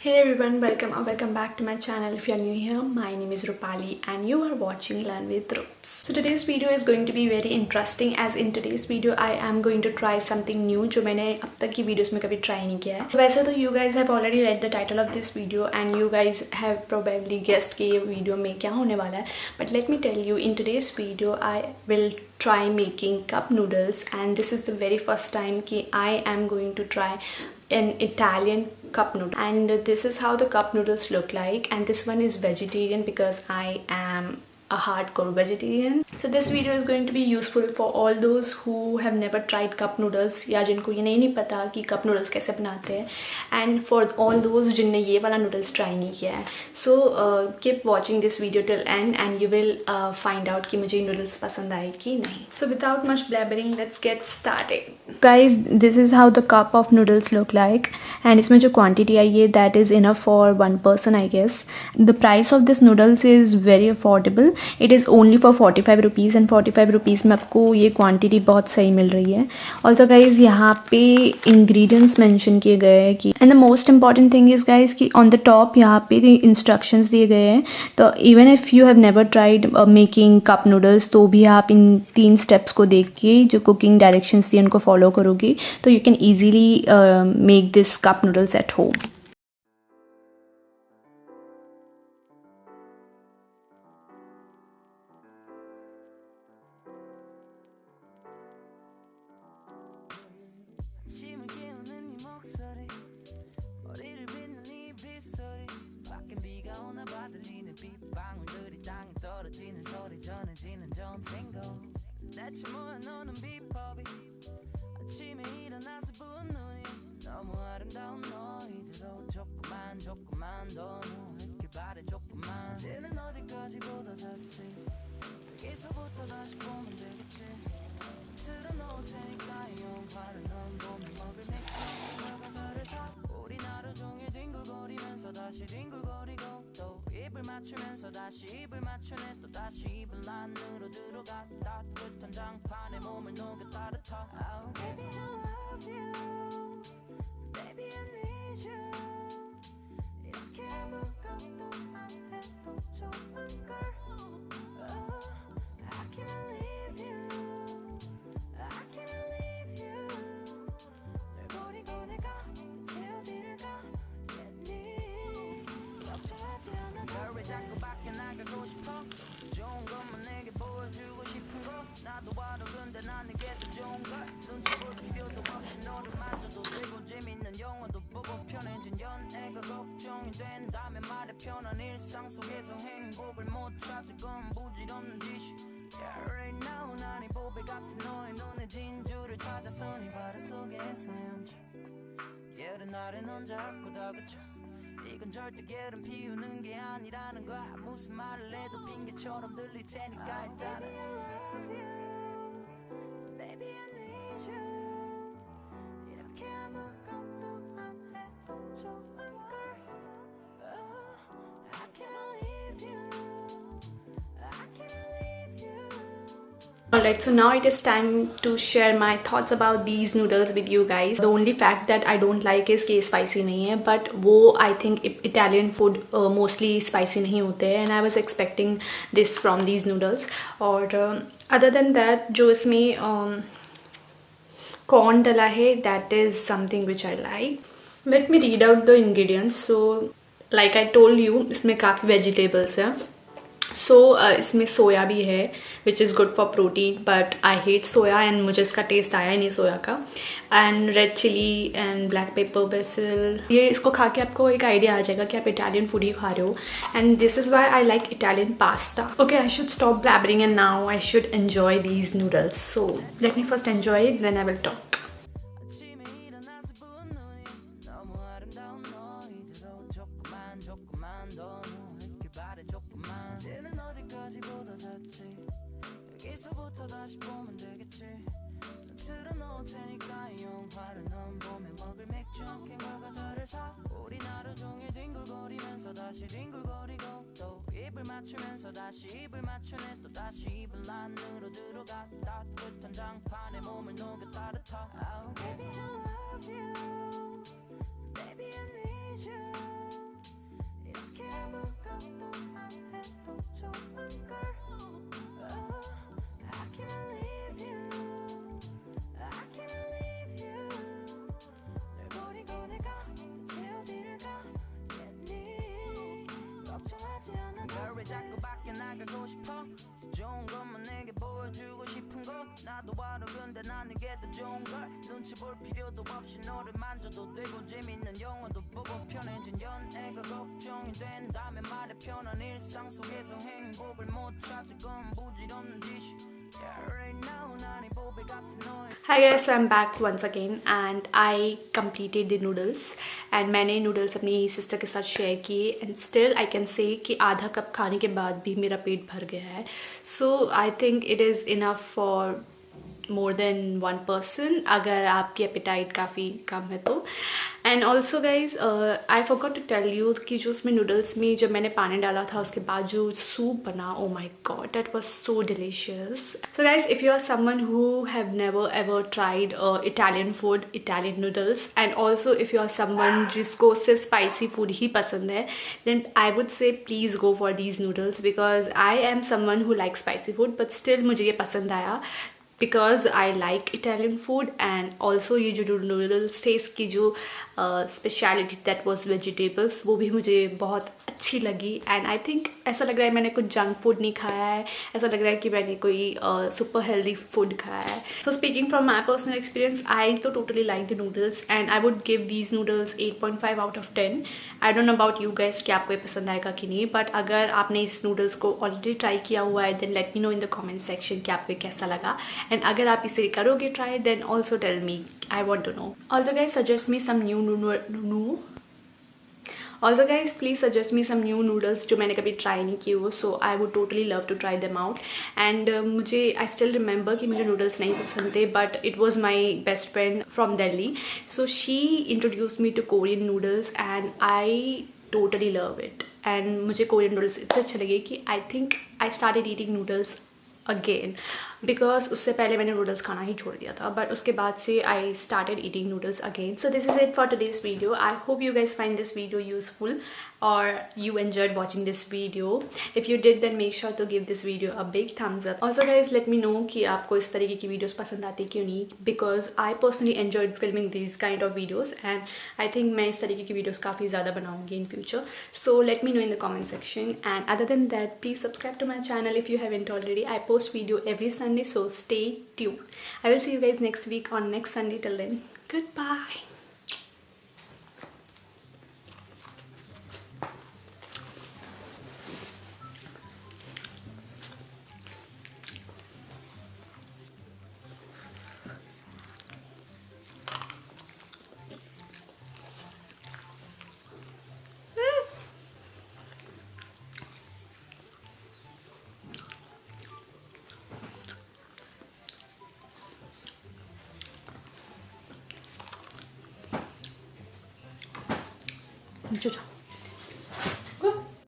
Hey everyone, welcome or welcome back to my channel. If you are new here, my name is Rupali and you are watching Learn with Rups. So today's video is going to be very interesting, as in today's video I am going to try something new जो मैंने अब तक की videos में कभी try नहीं किया है. वैसे तो you guys have already read the title of this video and you guys have probably guessed कि ये वीडियो में क्या होने वाला है. But let me tell you, in today's video I will try making cup noodles, and this is the very first time कि I am going to try an Italian cup noodle, and this is how the cup noodles look like. And this one is vegetarian because I am a hardcore vegetarian. So this video is going to be useful for all those who have never tried cup noodles या जिनको ये नहीं पता कि cup noodles कैसे बनाते हैं, and for all those जिनने ये वाला noodles try नहीं किया है. So keep watching this video till end and you will find out कि मुझे noodles पसंद आए कि नहीं. So without much blabbering, let's get started. Guys, this is how the cup of noodles look like, and इसमें जो quantity आई है that is enough for one person I guess. The price of this noodles is very affordable. It is only for 45 rupees and 45 rupees में आपको ये quantity बहुत सही मिल रही है. Also guys, यहाँ पे ingredients mention किए गए हैं कि, and the most important thing is guys कि on the top यहाँ पे instructions दिए गए हैं. तो even if you have never tried making cup noodles, तो भी आप इन 3 steps को देख के जो cooking directions दिए उनको follow करोगे तो you can easily make this cup noodles at home. 아침에 일어나서 부은 눈이 너무 아름다운 너희들도 조금만 더 누웠길 바래. 조금만 이제는 어디까지 보다 잤지. 여기서부터 다시 보면 되겠지. 틀어놓을 테니까 이 영화를 넌 봄에 먹을 맥주 과자를 사. 우린 하루 종일 뒹굴거리면서 다시 뒹굴거리고 또 입을 맞추면서 다시 입을 맞추네. 또 다시 입을 안으로 들어가 따뜻한 장판에 몸을 녹여 따뜻하. Oh baby I love you, baby I need you. 이렇게 아무것도 안 해도 좋은 걸. Oh, I can't leave you, I can't leave you. 널 버리고 내가 대체 어디를 가겠니. 걱정하지 않아. 널 왜 자꾸 밖에 나가고 싶어. 좋은 것만 내게 보여주고 싶은 거. 나도 알아 근데 난 내게 더 좋은 걸. 눈치 볼 필요도 없이 너를 만져도 되고 재밌는 영화도 보고 편해진 연애가 걱정이 된다면 말해. 편한 일상 속에서 행복을 못 찾을 건 부질없는 짓이. Yeah, right now 난 이 보배 같은 너의 눈에 진주를 찾아서 네 바다 속에서 헤엄쳐. 예른 날에 넌 자꾸 다그쳐. 이건 절대 게으름 피우는 게 아니라는 거야. 무슨 말을 해도 핑계처럼 들릴 테니까 일단은 Baby I need you. 이렇게 아무것도 안 해도 좋은 걸. Oh, I cannot leave you, I cannot leave you. Alright, so now it is time to share my thoughts about these noodles with you guys. The only fact that I don't like is कि spicy नहीं है, but वो I think Italian food mostly spicy नहीं होते हैं, and I was expecting this from these noodles. और other than that जो इसमें corn डला है, that is something which I like. Let me read out the ingredients. So like I told you, इसमें काफ़ी vegetables हैं. So इसमें सोया भी है which is good for protein, but I hate soya and मुझे इसका टेस्ट आया नहीं सोया का. And red chili and black pepper basil. ये इसको खा के आपको एक आइडिया आ जाएगा कि आप इटालियन फूड ही खा रहे हो. And this is why I like Italian pasta. Okay, I should stop blabbering and now I should enjoy these noodles. So let me first enjoy it, then I will talk. 여기서부터 다시 보면 되겠지. 틀어놓을 테니까 이 영화를 넌 봄에 먹을 맥주 캔과 과자를 사. 우린 하루 종일 뒹굴거리면서 다시 뒹굴거리고 또 입을 맞추면서 다시 입을 맞추네. 또 다시 입을 안으로 들어가 따뜻한 장판에 몸을 녹여 따뜻하. Oh baby I love you, baby I need you. 나도 알아 근데 나는 게 더 좋은 걸 눈치 볼 필요도 없이 너를 만져도 되고 재밌는 영화도 보고 편해진 연애가 걱정이 된다면 말해 편한 일상 속에서 행복을 못 찾을 건 부질없는 짓이 Hi guys, so I'm back once again and I completed the noodles and मैंने noodles अपनी sister के साथ share किए and still I can say कि आधा cup खाने के बाद भी मेरा पेट भर गया है. So I think it is enough for more than one person अगर आपकी appetite काफ़ी कम है तो. And also guys, I forgot to tell you कि जो उसमें noodles में जब मैंने पानी डाला था उसके बाद जो soup बना, oh my god, that was so delicious. So guys, if you are someone who have never ever tried Italian food, Italian noodles, and also if you are someone जिसको सिर्फ spicy food ही पसंद है, then I would say please go for these noodles because I am someone who likes spicy food, but still मुझे ये पसंद आया because I like Italian food and also ये जो noodles थे इसकी जो speciality that was vegetables वो भी मुझे बहुत अच्छी लगी and I think ऐसा लग रहा है मैंने कुछ junk food नहीं खाया है, ऐसा लग रहा है कि मैंने कोई super healthy food खाया है. So speaking from my personal experience, I तो totally like the noodles and I would give these noodles 8.5 out of 10. I don't know about you guys कि आपको ये पसंद आएगा कि नहीं, but अगर आपने इस noodles को already try किया हुआ है then let me know in the comment section कि आपको कैसा लगा and अगर आप इसे करोगे try then also tell me, I want to know. Also guys, suggest me some new Also guys, please suggest me some new noodles जो मैंने कभी try नहीं किए हो, so I would totally love to try them out. And मुझे I still remember कि मुझे noodles नहीं पसंद थे, but it was my best friend from Delhi, so she introduced me to Korean noodles and I totally love it. And मुझे Korean noodles इतने अच्छे लगे कि I think I started eating noodles again because उससे पहले मैंने noodles खाना ही छोड़ दिया था, but उसके बाद से I started eating noodles again. So this is it for today's video. I hope you guys find this video useful or you enjoyed watching this video. If you did then make sure to give this video a big thumbs up. Also guys, let me know कि आपको इस तरीके की videos पसंद आती क्यों नहीं, because I personally enjoyed filming these kind of videos and I think मैं इस तरीके की videos काफ़ी ज़्यादा बनाऊंगी in future. So let me know in the comment section, and other than that please subscribe to my channel if you haven't already. I post video every Sunday, so stay tuned. I will see you guys next week on next Sunday. Till then, goodbye. Good job.